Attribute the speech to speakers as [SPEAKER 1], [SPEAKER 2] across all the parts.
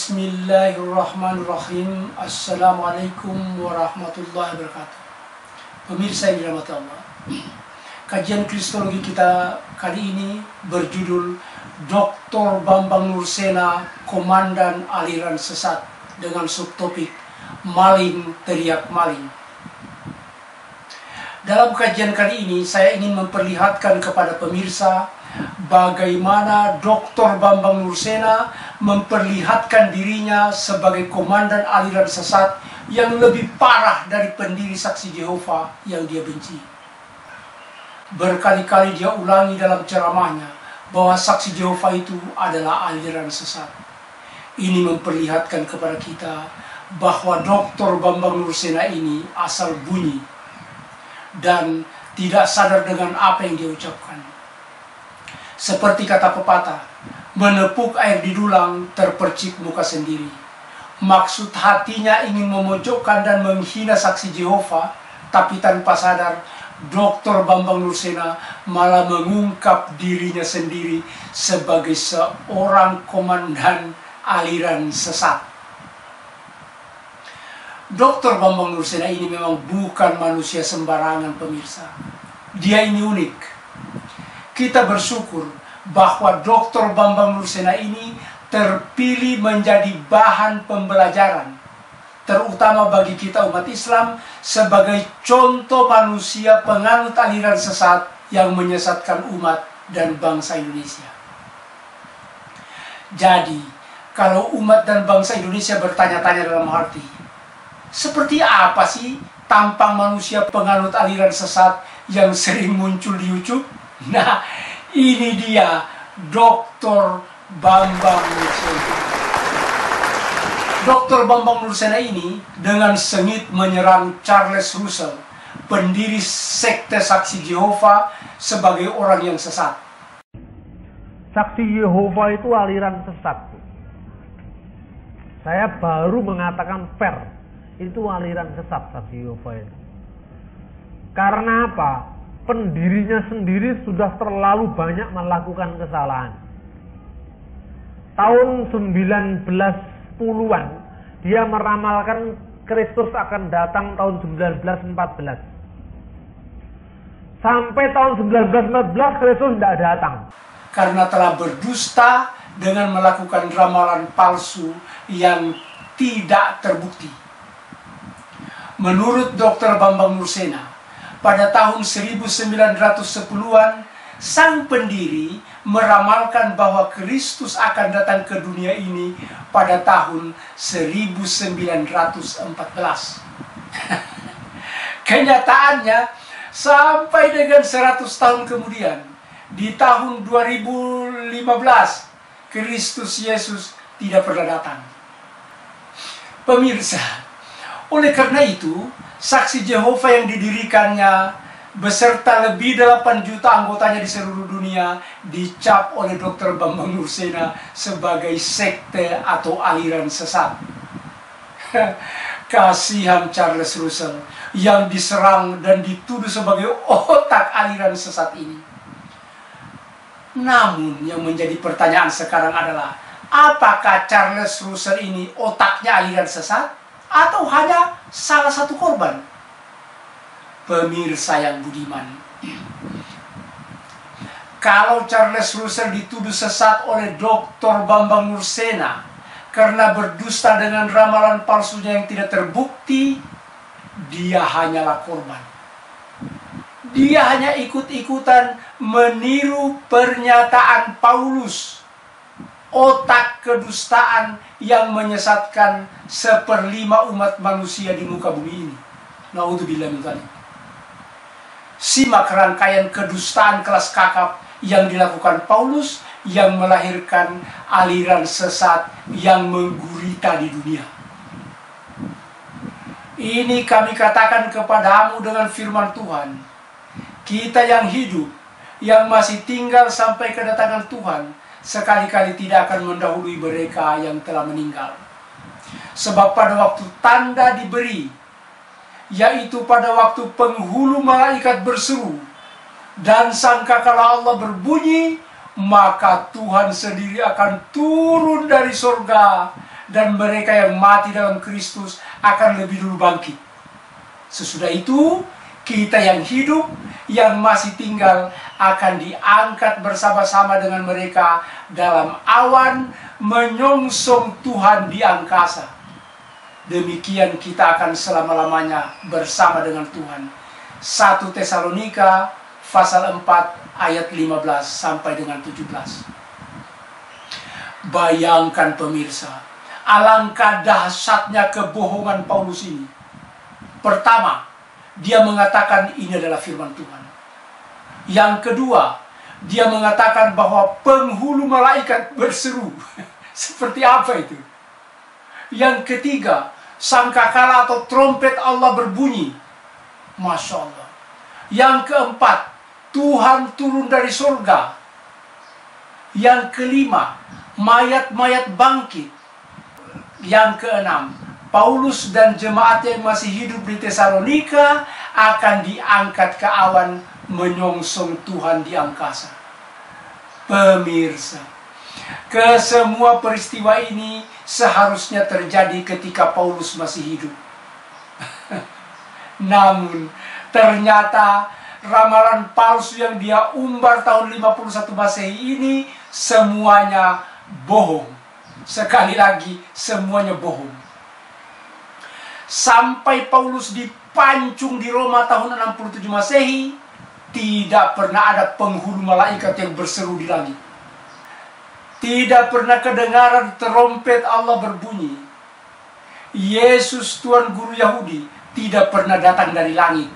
[SPEAKER 1] Bismillahirrahmanirrahim. Assalamualaikum warahmatullahi wabarakatuh. Pemirsa yang dirahmati Allah, kajian Kristologi kita kali ini berjudul Dr. Bambang Nursena, Komandan Aliran Sesat, dengan subtopik Maling Teriak Maling. Dalam kajian kali ini saya ingin memperlihatkan kepada pemirsa bagaimana Dr. Bambang Nursena memperlihatkan dirinya sebagai komandan aliran sesat yang lebih parah dari pendiri Saksi Yehova yang dia benci. Berkali-kali dia ulangi dalam ceramahnya bahwa Saksi Yehova itu adalah aliran sesat. Ini memperlihatkan kepada kita bahwa Dr. Bambang Nursena ini asal bunyi dan tidak sadar dengan apa yang dia ucapkan. Seperti kata pepatah, menepuk air di dulang terpercik muka sendiri. Maksud hatinya ingin memojokkan dan menghina Saksi Yehova, tapi tanpa sadar Dr. Bambang Nursena malah mengungkap dirinya sendiri sebagai seorang komandan aliran sesat. Dr. Bambang Nursena ini memang bukan manusia sembarangan, pemirsa. Dia ini unik. Kita bersyukur bahwa Dr. Bambang Nursena ini terpilih menjadi bahan pembelajaran, terutama bagi kita umat Islam, sebagai contoh manusia penganut aliran sesat yang menyesatkan umat dan bangsa Indonesia. Jadi, kalau umat dan bangsa Indonesia bertanya-tanya dalam hati, seperti apa sih tampang manusia penganut aliran sesat yang sering muncul di YouTube? Nah, ini dia Dr. Bambang Nursena. Dr. Bambang Nursena ini dengan sengit menyerang Charles Russell, pendiri sekte Saksi Yehova, sebagai orang yang sesat.
[SPEAKER 2] Saksi Yehova itu aliran sesat. Saya baru mengatakan fair, itu aliran sesat Saksi Yehova itu. Karena apa? Pendirinya sendiri sudah terlalu banyak melakukan kesalahan. Tahun 1910-an dia meramalkan Kristus akan datang tahun 1914. Sampai tahun 1914 Kristus tidak datang.
[SPEAKER 1] Karena telah berdusta dengan melakukan ramalan palsu yang tidak terbukti. Menurut Dr. Bambang Nursena, pada tahun 1910-an, sang pendiri meramalkan bahwa Kristus akan datang ke dunia ini pada tahun 1914. Kenyataannya, sampai dengan 100 tahun kemudian, di tahun 2015, Kristus Yesus tidak pernah datang. Pemirsa, oleh karena itu, Saksi Yehova yang didirikannya beserta lebih 8 juta anggotanya di seluruh dunia dicap oleh Dr. Bambang Nursena sebagai sekte atau aliran sesat. Kasihan Charles Russell yang diserang dan dituduh sebagai otak aliran sesat ini. Namun yang menjadi pertanyaan sekarang adalah, apakah Charles Russell ini otaknya aliran sesat? Atau hanya salah satu korban? Pemirsa yang budiman, kalau Charles Russell dituduh sesat oleh Dr. Bambang Nursena karena berdusta dengan ramalan palsunya yang tidak terbukti, dia hanyalah korban. Dia hanya ikut-ikutan meniru pernyataan Paulus, otak kedustaan yang menyesatkan 1/5 umat manusia di muka bumi ini. Naudzubillah min dzalik. Simak rangkaian kedustaan kelas kakap yang dilakukan Paulus yang melahirkan aliran sesat yang menggurita di dunia. Ini kami katakan kepadamu dengan firman Tuhan. Kita yang hidup, yang masih tinggal sampai kedatangan Tuhan, sekali-kali tidak akan mendahului mereka yang telah meninggal. Sebab pada waktu tanda diberi, yaitu pada waktu penghulu malaikat berseru dan sangkakala Allah berbunyi, maka Tuhan sendiri akan turun dari surga dan mereka yang mati dalam Kristus akan lebih dulu bangkit. Sesudah itu, kita yang hidup, yang masih tinggal, akan diangkat bersama-sama dengan mereka dalam awan menyongsong Tuhan di angkasa. Demikian kita akan selama-lamanya bersama dengan Tuhan. 1 Tesalonika pasal 4 ayat 15 sampai dengan 17. Bayangkan pemirsa, alangkah dahsyatnya kebohongan Paulus ini. Pertama, dia mengatakan ini adalah firman Tuhan. Yang kedua, dia mengatakan bahwa penghulu malaikat berseru. Seperti apa itu? Yang ketiga, sangkakala atau trompet Allah berbunyi. Masya Allah. Yang keempat, Tuhan turun dari surga. Yang kelima, mayat-mayat bangkit. Yang keenam, Paulus dan jemaat yang masih hidup di Tesalonika akan diangkat ke awan menyongsong Tuhan di angkasa. Pemirsa, kesemua peristiwa ini seharusnya terjadi ketika Paulus masih hidup. Namun ternyata ramalan palsu yang dia umbar tahun 51 Masehi ini semuanya bohong. Sekali lagi, semuanya bohong. Sampai Paulus dipancung di Roma tahun 67 Masehi, tidak pernah ada penghulu malaikat yang berseru di langit. Tidak pernah kedengaran trompet Allah berbunyi. Yesus Tuhan Guru Yahudi tidak pernah datang dari langit,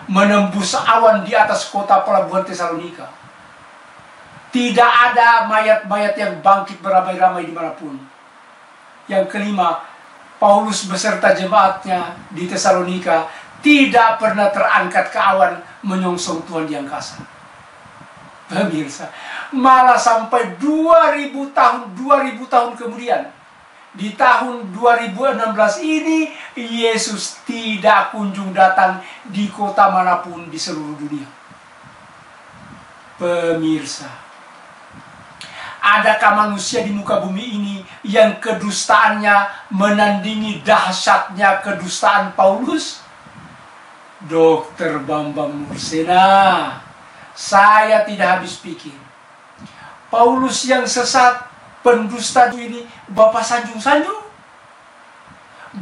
[SPEAKER 1] menembus awan di atas kota pelabuhan Tesalonika. Tidak ada mayat-mayat yang bangkit beramai-ramai dimanapun. Yang kelima, Paulus beserta jemaatnya di Tesalonika tidak pernah terangkat ke awan menyongsong Tuhan di angkasa. Pemirsa, malah sampai 2000 tahun kemudian, di tahun 2016 ini, Yesus tidak kunjung datang di kota manapun di seluruh dunia. Pemirsa, adakah manusia di muka bumi ini yang kedustaannya menandingi dahsyatnya kedustaan Paulus? Dr. Bambang Nursena, saya tidak habis pikir. Paulus yang sesat, pendusta ini, Bapak sanjung-sanjung?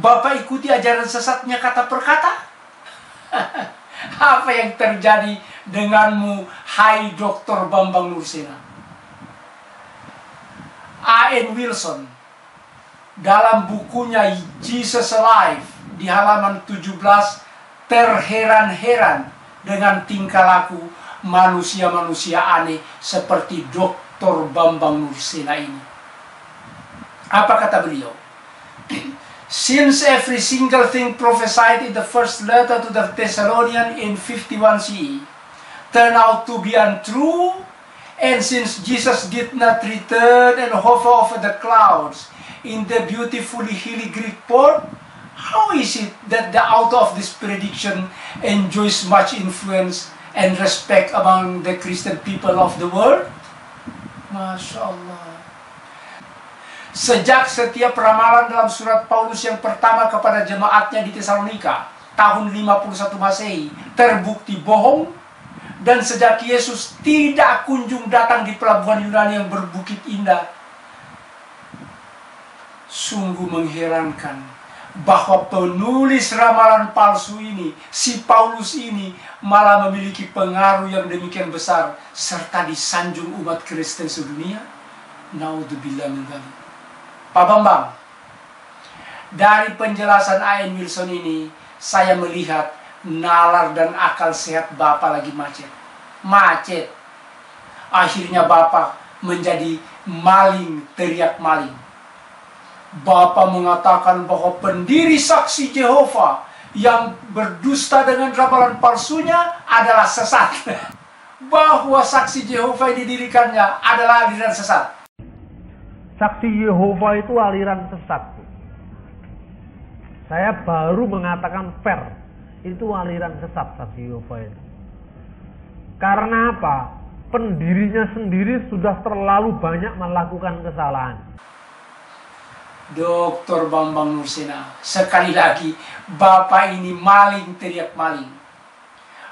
[SPEAKER 1] Bapak ikuti ajaran sesatnya kata per kata? Apa yang terjadi denganmu, hai Dr. Bambang Nursena? A.N. Wilson dalam bukunya Jesus Alive di halaman 17 terheran-heran dengan tingkah laku manusia-manusia aneh seperti Dr. Bambang Nursena ini. Apa kata beliau? Since every single thing prophesied in the first letter to the Thessalonians in 51 CE turned out to be untrue, and since Jesus did not return and hover over the clouds in the beautifully hilly Greek port, how is it that the author of this prediction enjoys much influence and respect among the Christian people of the world? Masya Allah. Sejak setiap ramalan dalam surat Paulus yang pertama kepada jemaatnya di Tesalonika tahun 51 Masehi terbukti bohong, dan sejak Yesus tidak kunjung datang di pelabuhan Yunani yang berbukit indah, sungguh mengherankan bahwa penulis ramalan palsu ini, si Paulus ini, malah memiliki pengaruh yang demikian besar serta disanjung umat Kristen sedunia. Naudzubillah min dzalik. Pak Bambang, dari penjelasan A.N. Wilson ini, saya melihat nalar dan akal sehat Bapak lagi macet. Akhirnya Bapak menjadi maling teriak maling. Bapak mengatakan bahwa pendiri saksi Yehova yang berdusta dengan ramalan palsunya adalah sesat. Bahwa saksi Yehova yang didirikannya adalah aliran sesat.
[SPEAKER 2] Saksi Yehova itu aliran sesat. Saya baru mengatakan fair, itu aliran sesat saksi Yehova itu. Karena apa? Pendirinya sendiri sudah terlalu banyak melakukan kesalahan.
[SPEAKER 1] Dr. Bambang Nursena, sekali lagi, Bapak ini maling teriak maling.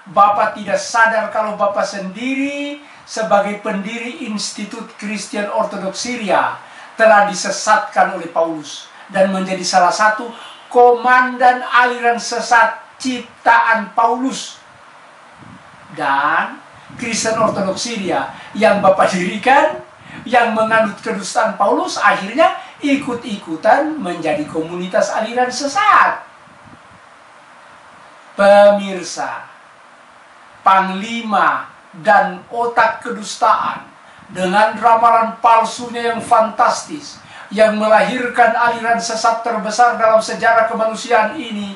[SPEAKER 1] Bapak tidak sadar kalau Bapak sendiri sebagai pendiri Institut Kristen Ortodoks Syria telah disesatkan oleh Paulus dan menjadi salah satu komandan aliran sesat ciptaan Paulus. Dan Kristen Ortodoks Syria yang Bapak dirikan, yang menganut kedustaan Paulus, akhirnya ikut-ikutan menjadi komunitas aliran sesat. Pemirsa, panglima dan otak kedustaan dengan ramalan palsunya yang fantastis, yang melahirkan aliran sesat terbesar dalam sejarah kemanusiaan ini,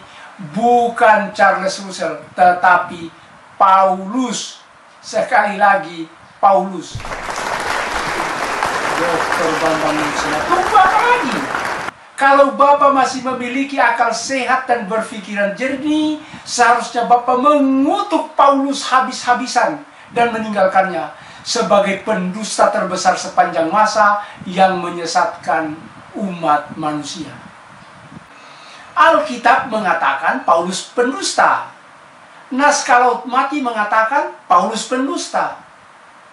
[SPEAKER 1] bukan Charles Russell, tetapi Paulus. Sekali lagi, Paulus. Dr. Bambang Nursena, tunggu apa lagi? Kalau Bapak masih memiliki akal sehat dan berpikiran jernih, seharusnya Bapak mengutuk Paulus habis-habisan dan meninggalkannya sebagai pendusta terbesar sepanjang masa yang menyesatkan umat manusia. Alkitab mengatakan Paulus pendusta. Naskah Laut Mati mengatakan Paulus pendusta.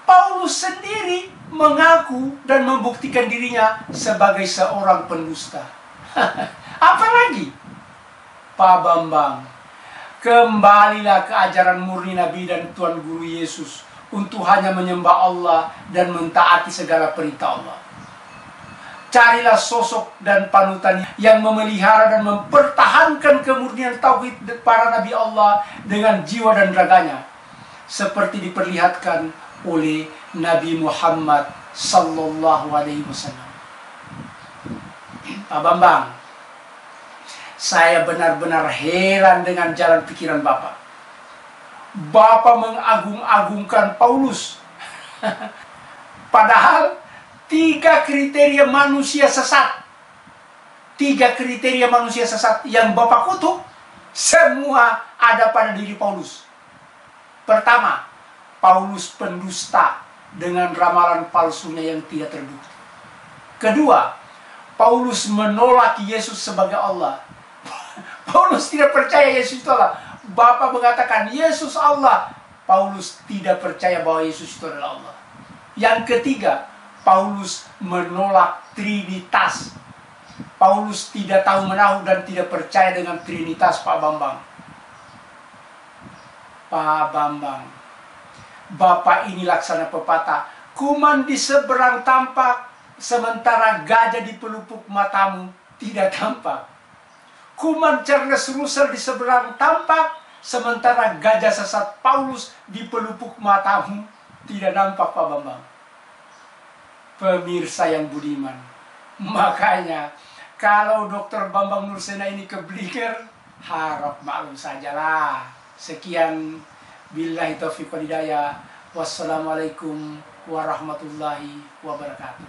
[SPEAKER 1] Paulus sendiri mengaku dan membuktikan dirinya sebagai seorang pendusta. Apalagi? Pak Bambang, kembalilah ke ajaran murni Nabi dan Tuhan Guru Yesus untuk hanya menyembah Allah dan mentaati segala perintah Allah. Carilah sosok dan panutan yang memelihara dan mempertahankan kemurnian tauhid para nabi Allah dengan jiwa dan raganya, seperti diperlihatkan oleh Nabi Muhammad sallallahu alaihi wasallam. Pak Bambang, saya benar-benar heran dengan jalan pikiran Bapak. Bapak mengagung-agungkan Paulus. Padahal 3 kriteria manusia sesat, 3 kriteria manusia sesat yang Bapak kutuk, semua ada pada diri Paulus. Pertama, Paulus pendusta dengan ramalan palsunya yang tidak terbukti. Kedua, Paulus menolak Yesus sebagai Allah. Paulus tidak percaya Yesus itu Allah. Bapak mengatakan Yesus Allah. Paulus tidak percaya bahwa Yesus itu adalah Allah. Yang ketiga, Paulus menolak Trinitas. Paulus tidak tahu menahu dan tidak percaya dengan Trinitas, Pak Bambang. Pak Bambang, Bapak ini laksana pepatah, kuman di seberang tampak, sementara gajah di pelupuk matamu tidak tampak. Kuman Charles Russell di seberang tampak, sementara gajah sesat Paulus di pelupuk matamu tidak nampak, Pak Bambang. Pemirsa yang budiman, makanya kalau Dr. Bambang Nursena ini keblinger, harap maklum sajalah. Sekian, billahi taufiq wal hidayah. Wassalamualaikum warahmatullahi wabarakatuh.